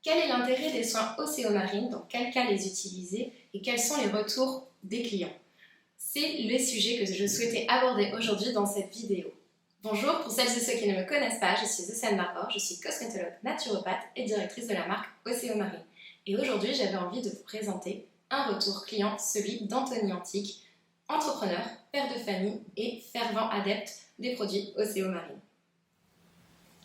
Quel est l'intérêt des soins océomarines, dans quel cas les utiliser et quels sont les retours des clients? C'est les sujets que je souhaitais aborder aujourd'hui dans cette vidéo. Bonjour, pour celles et ceux qui ne me connaissent pas, je suis Océane Barbor, je suis cosmétologue naturopathe et directrice de la marque Océomarine. Et aujourd'hui, j'avais envie de vous présenter un retour client, celui d'Anthony Antique, entrepreneur, père de famille et fervent adepte des produits Océomarine.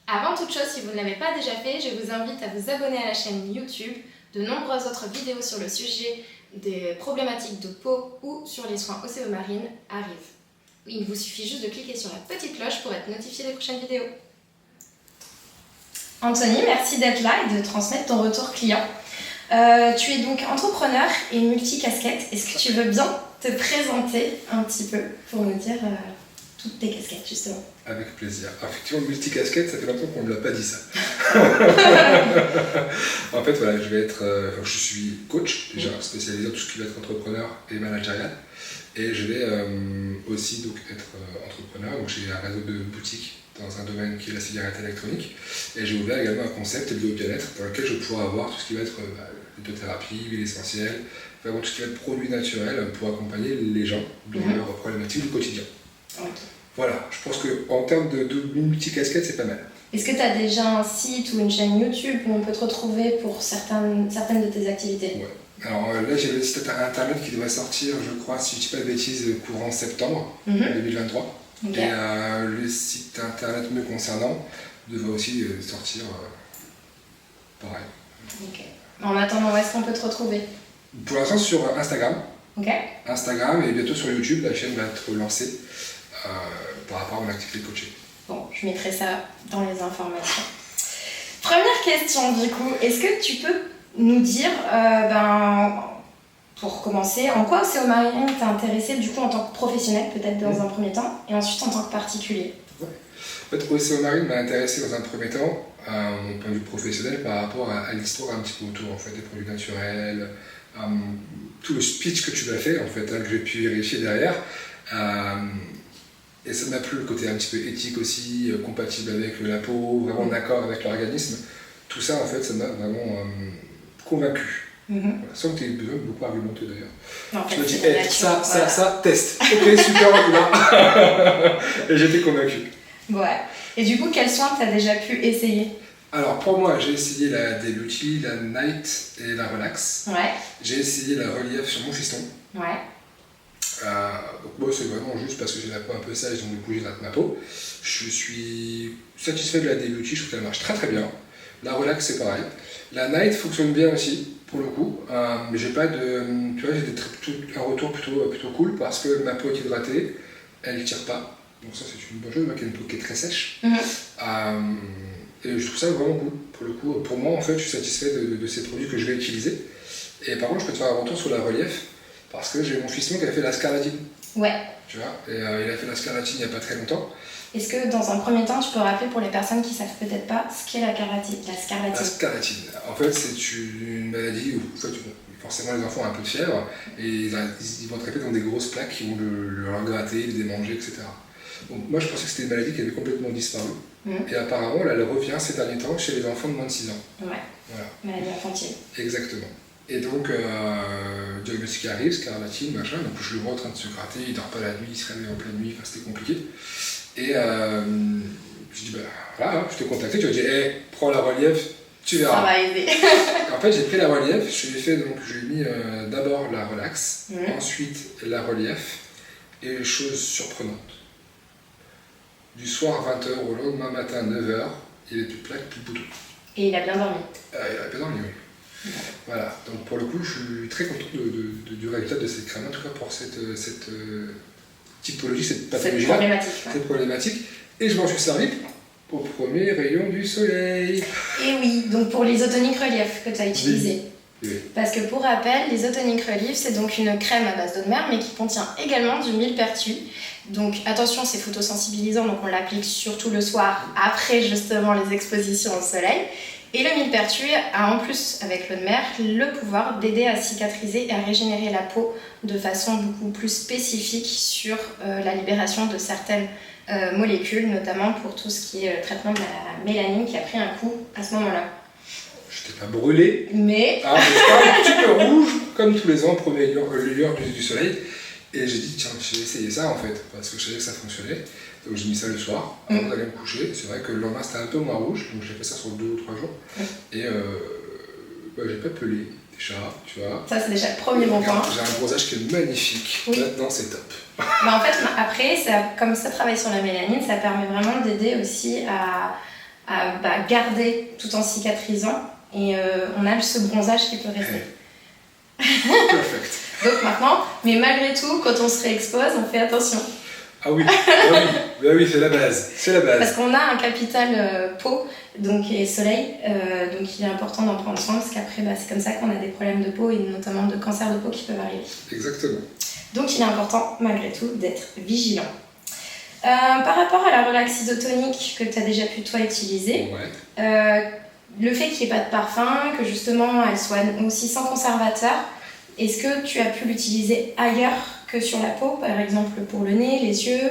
Avant toute chose, si vous ne l'avez pas déjà fait, je vous invite à vous abonner à la chaîne YouTube. De nombreuses autres vidéos sur le sujet des problématiques de peau ou sur les soins Océomarine arrivent. Il vous suffit juste de cliquer sur la petite cloche pour être notifié des prochaines vidéos. Anthony, merci d'être là et de transmettre ton retour client. Tu es donc entrepreneur et multicasquette. Est-ce que tu veux bien te présenter un petit peu pour nous dire toutes tes casquettes, justement? Avec plaisir. Effectivement, multicasquette, ça fait longtemps qu'on ne me l'a pas dit ça. En fait, voilà, je suis coach, déjà spécialisé dans tout ce qui va être entrepreneur et managérial. Et je vais aussi donc, être entrepreneur. Donc, j'ai un réseau de boutiques dans un domaine qui est la cigarette électronique. Et j'ai ouvert également un concept de bien-être dans lequel je pourrai avoir tout ce qui va être phytothérapie, huile essentielle, vraiment tout ce qui va être produits naturels pour accompagner les gens dans leurs problématiques du quotidien. Okay. Voilà, je pense qu'en termes de multicasquette, c'est pas mal. Est-ce que tu as déjà un site ou une chaîne YouTube où on peut te retrouver pour certaines de tes activités? Ouais. Alors là, j'ai le site internet qui devrait sortir, je crois, si je ne dis pas de bêtises, courant septembre 2023. Okay. Et le site internet me concernant devrait aussi sortir pareil. Okay. En attendant, où est-ce qu'on peut te retrouver? Pour l'instant, sur Instagram. Okay. Instagram et bientôt sur YouTube, la chaîne va être lancée par rapport à mon activité de coaching. Bon, je mettrai ça dans les informations. Première question du coup, est-ce que tu peux nous dire, pour commencer, en quoi Océomarine t'a intéressé du coup en tant que professionnel, peut-être dans un premier temps, et ensuite en tant que particulier? Ouais. En fait, Océomarine m'a intéressé dans un premier temps, à mon point de vue professionnel, par rapport à l'histoire un petit peu autour en fait, des produits naturels, tout le speech que tu m'as fait, en fait, que j'ai pu vérifier derrière. Et ça m'a plu le côté un petit peu éthique aussi, compatible avec la peau, vraiment en accord avec l'organisme. Tout ça, en fait, ça m'a vraiment convaincu. Voilà, sans que tu aies besoin de beaucoup argumenter d'ailleurs. En fait, je me dis, hey, ça, test. Ok, super, on y va. Et j'étais convaincu. Ouais. Et du coup, quels soins tu as déjà pu essayer? Alors pour moi, j'ai essayé la Day-Beauty, la Night et la Relax. Ouais. J'ai essayé la Relief sur mon fiston. Ouais. Donc moi c'est vraiment juste parce que j'ai la peau un peu sèche, donc du coup j'hydrate ma peau. Je suis satisfait de la Day-Beauty, je trouve qu'elle marche très très bien. La Relax c'est pareil. La Night fonctionne bien aussi, pour le coup. Mais j'ai pas de... Tu vois, j'ai un retour plutôt cool parce que ma peau est hydratée, elle ne tire pas. Donc ça c'est une bonne chose, moi qui ai une peau qui est très sèche. Et je trouve ça vraiment cool. Pour le coup, pour moi en fait, je suis satisfait de ces produits que je vais utiliser. Et par contre, je peux te faire un retour sur la Relief. Parce que j'ai mon fiston qui a fait la scarlatine. Ouais. Tu vois, et il a fait la scarlatine il n'y a pas très longtemps. Est-ce que dans un premier temps, tu peux rappeler pour les personnes qui ne savent peut-être pas ce qu'est la scarlatine? La scarlatine, en fait, c'est une maladie où en fait, forcément les enfants ont un peu de fièvre et ils vont attraper dans des grosses plaques qui vont le gratter, le démanger, etc. Donc moi je pensais que c'était une maladie qui avait complètement disparu. Et apparemment, là, elle revient ces derniers temps chez les enfants de moins de 6 ans. Ouais. Voilà. Maladie infantile. Exactement. Et donc, diagnostic arrive, scarlatine, machin, donc je le vois en train de se gratter, il dort pas la nuit, il se réveille en pleine nuit, enfin c'était compliqué. Et je dis, voilà, je t'ai contacté, tu m'as dit, prends la Relief, tu verras. Ça va aider. En fait, j'ai pris la Relief, je lui ai fait, donc je lui ai mis d'abord la Relax, ensuite la Relief, et chose surprenante. Du soir 20h au lendemain matin 9h, il est plus plaque, plus bouton. Et il a bien dormi? Il a bien dormi, oui. Voilà, donc pour le coup, je suis très content du résultat de cette crème, en tout cas pour cette typologie, cette pathologie-là, cette problématique. Et je m'en suis servi au premier rayon du soleil. Et oui, donc pour l'isotonique Relief que tu as utilisé. Oui. Parce que pour rappel, l'isotonique Relief, c'est donc une crème à base d'eau de mer, mais qui contient également du millepertuis. Donc attention, c'est photosensibilisant, donc on l'applique surtout le soir, après justement les expositions au soleil. Et le millepertuis a en plus, avec l'eau de mer, le pouvoir d'aider à cicatriser et à régénérer la peau de façon beaucoup plus spécifique sur la libération de certaines molécules, notamment pour tout ce qui est traitement de la mélanine qui a pris un coup à ce moment-là. J'étais pas brûlé. Mais Ah, mais c'était un petit peu rouge, comme tous les ans, premier lueur du soleil. Et j'ai dit, tiens, je vais essayer ça en fait, parce que je savais que ça fonctionnait. Donc j'ai mis ça le soir, avant d'aller me coucher. C'est vrai que le lendemain c'était un peu moins rouge, donc j'ai fait ça sur 2 ou 3 jours. Et j'ai pas pelé, déjà, tu vois. ça, c'est déjà le premier bon point. J'ai un bronzage qui est magnifique. Oui. Maintenant, c'est top. En fait, après, comme ça travaille sur la mélanine, ça permet vraiment d'aider aussi à garder tout en cicatrisant. Et on a ce bronzage qui peut rester. Perfect. Donc maintenant, mais malgré tout, quand on se réexpose, on fait attention. Ah oui, c'est la base. C'est la base. Parce qu'on a un capital peau et soleil, donc il est important d'en prendre soin, parce qu'après, c'est comme ça qu'on a des problèmes de peau et notamment de cancer de peau qui peuvent arriver. Exactement. Donc il est important, malgré tout, d'être vigilant. Par rapport à la relax isotonique que tu as déjà pu toi utiliser, le fait qu'il n'y ait pas de parfum, que justement elle soit aussi sans conservateur, est-ce que tu as pu l'utiliser ailleurs que sur la peau, par exemple pour le nez, les yeux?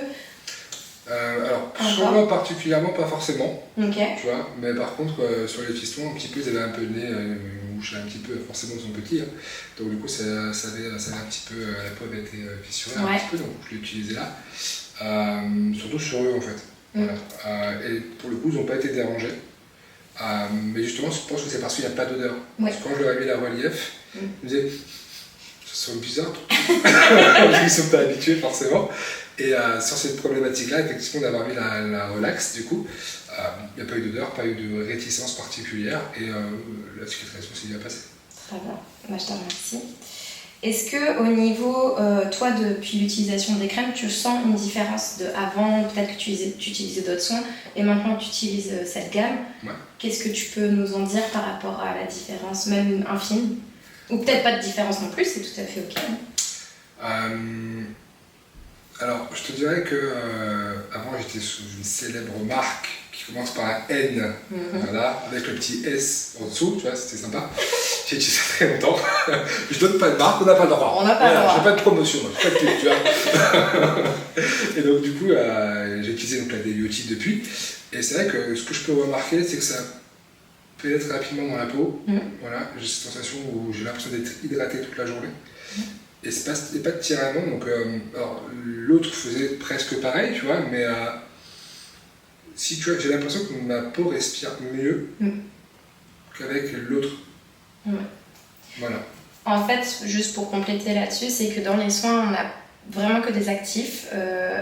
Alors, sur moi particulièrement, pas forcément. Ok. Tu vois, mais par contre, sur les fistons, un petit peu, ils avaient un peu de nez, bouché un petit peu, forcément ils sont petits. Hein. Donc du coup, ça avait un petit peu, la peau avait été fissurée un petit peu, donc je l'ai utilisé là. Surtout sur eux en fait. Voilà. Et pour le coup, ils n'ont pas été dérangés. Mais justement, je pense que c'est parce qu'il n'y a pas d'odeur. Parce que quand je leur ai mis la relief, ils me disaient ça sent bizarre. Ils ne sont pas habitués forcément. Et sur cette problématique-là, effectivement, d'avoir mis la relax, du coup, il n'y a pas eu d'odeur, pas eu de réticence particulière et la cicatrisation s'est bien passée. Très bien, je te remercie. Est-ce que au niveau, toi, depuis l'utilisation des crèmes, tu sens une différence de avant, peut-être que tu utilisais d'autres soins et maintenant tu utilises cette gamme? Qu'est-ce que tu peux nous en dire par rapport à la différence, même infime? Ou peut-être pas de différence non plus, c'est tout à fait ok. Alors, je te dirais que avant j'étais sous une célèbre marque qui commence par un N, voilà, avec le petit S en dessous, tu vois, c'était sympa. J'ai utilisé ça très longtemps. Je donne pas de marque, on n'a pas le droit. On n'a pas le droit. J'ai pas de promotion, moi, je fais pas de pub, tu vois. Et donc du coup, j'ai utilisé donc, la Débiotique depuis. Et c'est vrai que ce que je peux remarquer, c'est que ça pénètre rapidement dans la peau. Voilà, j'ai cette sensation où j'ai l'impression d'être hydraté toute la journée. Et c'est pas de tiraillement, donc alors, l'autre faisait presque pareil, tu vois, mais si tu vois, j'ai l'impression que ma peau respire mieux qu'avec l'autre. Voilà. En fait, juste pour compléter là-dessus, c'est que dans les soins, on a vraiment que des actifs,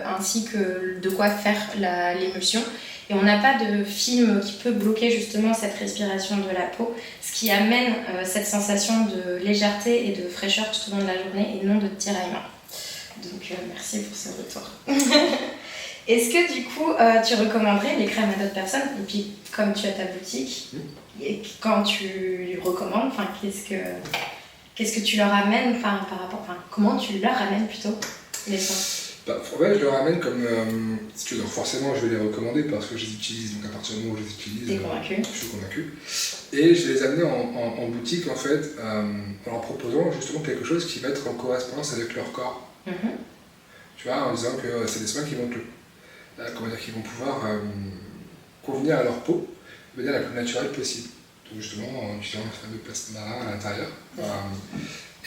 ainsi que de quoi faire l'émulsion. Et on n'a pas de film qui peut bloquer justement cette respiration de la peau, ce qui amène cette sensation de légèreté et de fraîcheur tout au long de la journée et non de tiraillement. Donc merci pour ce retour. Est-ce que du coup tu recommanderais les crèmes à d'autres personnes? Et puis comme tu as ta boutique, et quand tu recommandes, qu'est-ce que tu leur amènes par rapport, comment tu leur amènes plutôt les soins? En fait, je le ramène comme. Si tu veux, donc forcément, je vais les recommander parce que je les utilise. Donc, à partir du moment où je les utilise, je suis convaincu. Et je les ai amenés en boutique, en fait, en leur proposant justement quelque chose qui va être en correspondance avec leur corps. Tu vois, en disant que c'est des soins qui vont, qui vont pouvoir convenir à leur peau de manière la plus naturelle possible. Donc, justement, en utilisant le fameux plasma marin à l'intérieur.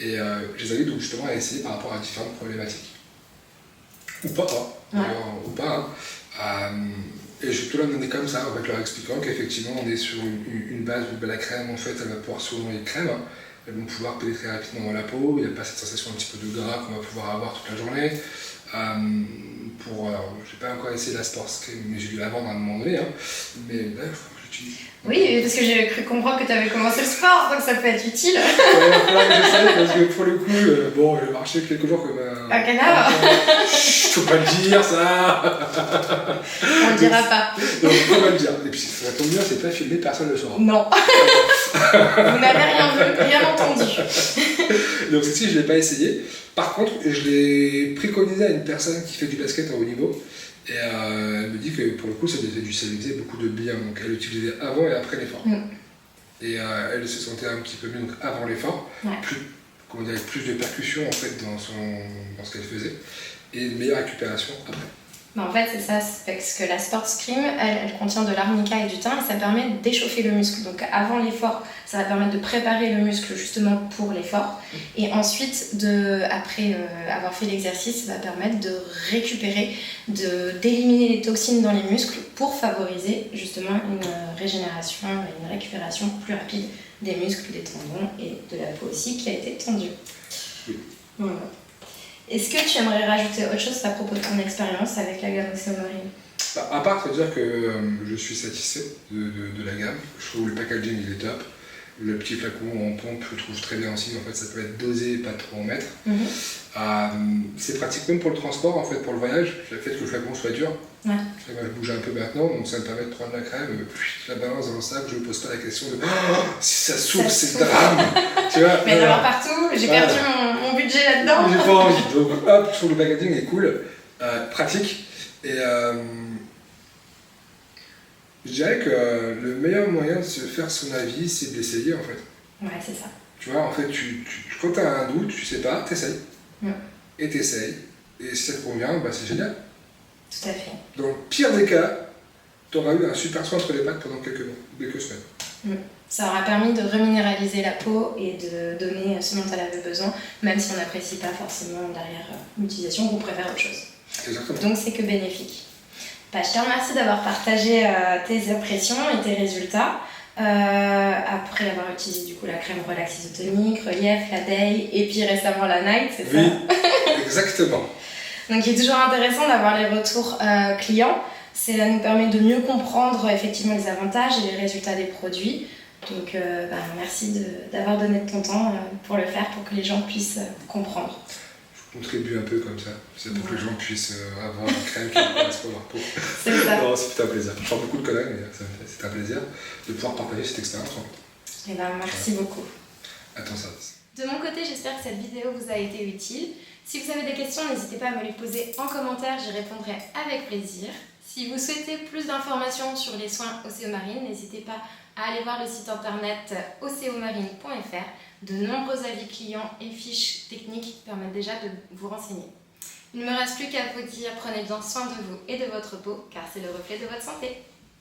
Et je les invite donc justement à essayer par rapport à différentes problématiques. Ou pas, et je te l'amener comme ça, en fait, leur expliquant qu'effectivement on est sur une base où la crème, en fait, elle va pouvoir souvent les crèmes, elles vont pouvoir pénétrer rapidement dans la peau, il n'y a pas cette sensation un petit peu de gras qu'on va pouvoir avoir toute la journée. J'ai pas encore essayé la Sports Cream, mais j'ai dû la vendre à un moment donné, mais là, j'utilise. Oui, parce que j'ai cru comprendre que tu avais commencé le sport, donc ça peut être utile. Ouais, il va falloir que j'essaie, parce que pour le coup, j'ai marché quelques jours comme un canard. Faut pas le dire, ça. On le dira pas. Non, faut pas le dire. Et puis, ça tombe bien, c'est pas filmé, personne ne le saura. Non. Vous n'avez rien vu, rien entendu. Donc, ceci, je ne l'ai pas essayé. Par contre, je l'ai préconisé à une personne qui fait du basket à haut niveau. Et elle me dit que pour le coup, ça lui faisait beaucoup de bien. Donc, elle l'utilisait avant et après l'effort. Et elle se sentait un petit peu mieux donc, avant l'effort. Plus de percussion en fait, dans ce qu'elle faisait. Et une meilleure récupération après. En fait, c'est ça, c'est parce que la Sports Cream, elle contient de l'arnica et du thym et ça permet d'échauffer le muscle. Donc avant l'effort, ça va permettre de préparer le muscle justement pour l'effort. Et ensuite, après avoir fait l'exercice, ça va permettre de récupérer, d'éliminer les toxines dans les muscles pour favoriser justement une régénération et une récupération plus rapide des muscles, des tendons et de la peau aussi qui a été tendue. Oui. Voilà. Est-ce que tu aimerais rajouter autre chose à propos de ton expérience avec la gamme Oséomarine? À part te dire que je suis satisfait de la gamme, je trouve le packaging il est top. Le petit flacon en pompe, je trouve très bien aussi. En fait, ça peut être dosé, pas trop en mettre. C'est pratique même pour le transport, en fait, pour le voyage. Le fait que le flacon soit dur. Ouais. Je bouge un peu maintenant, donc ça me permet de prendre la crème, je la balance dans le sac, je me pose pas la question de si ça s'ouvre, c'est le drame. Tu vois, mais d'avoir partout, j'ai perdu mon budget là-dedans. J'ai pas envie. Donc hop, je trouve le packaging est cool, pratique. Et je dirais que le meilleur moyen de se faire son avis, c'est de l'essayer en fait. Ouais, c'est ça. Tu vois, en fait, quand tu as un doute, tu sais pas, t'essayes. Et t'essayes. Et si ça te convient, bah, c'est génial. Tout à fait. Dans le pire des cas, tu auras eu un super soin entre les pattes pendant quelques semaines. Ça aura permis de reminéraliser la peau et de donner ce dont elle avait besoin, même si on n'apprécie pas forcément derrière l'utilisation, qu'on préfère autre chose. Exactement. Donc c'est que bénéfique. Je te remercie d'avoir partagé tes impressions et tes résultats. Après avoir utilisé du coup la crème relax isotonique, relief, la day et puis récemment la night, c'est ça? Oui, exactement. Donc il est toujours intéressant d'avoir les retours clients. Cela nous permet de mieux comprendre effectivement les avantages et les résultats des produits. Donc merci d'avoir donné de ton temps pour le faire, pour que les gens puissent comprendre. Je contribue un peu comme ça, c'est pour que les gens puissent avoir une crème qui correspond à leur peau. C'est ça. Non, c'est un plaisir. Je parle beaucoup de collègues, mais c'est un plaisir de pouvoir partager cette expérience. Et merci beaucoup. À ton service. De mon côté, j'espère que cette vidéo vous a été utile. Si vous avez des questions, n'hésitez pas à me les poser en commentaire, j'y répondrai avec plaisir. Si vous souhaitez plus d'informations sur les soins Oséomarine, n'hésitez pas à aller voir le site internet oseomarine.fr. De nombreux avis clients et fiches techniques permettent déjà de vous renseigner. Il ne me reste plus qu'à vous dire, prenez bien soin de vous et de votre peau, car c'est le reflet de votre santé.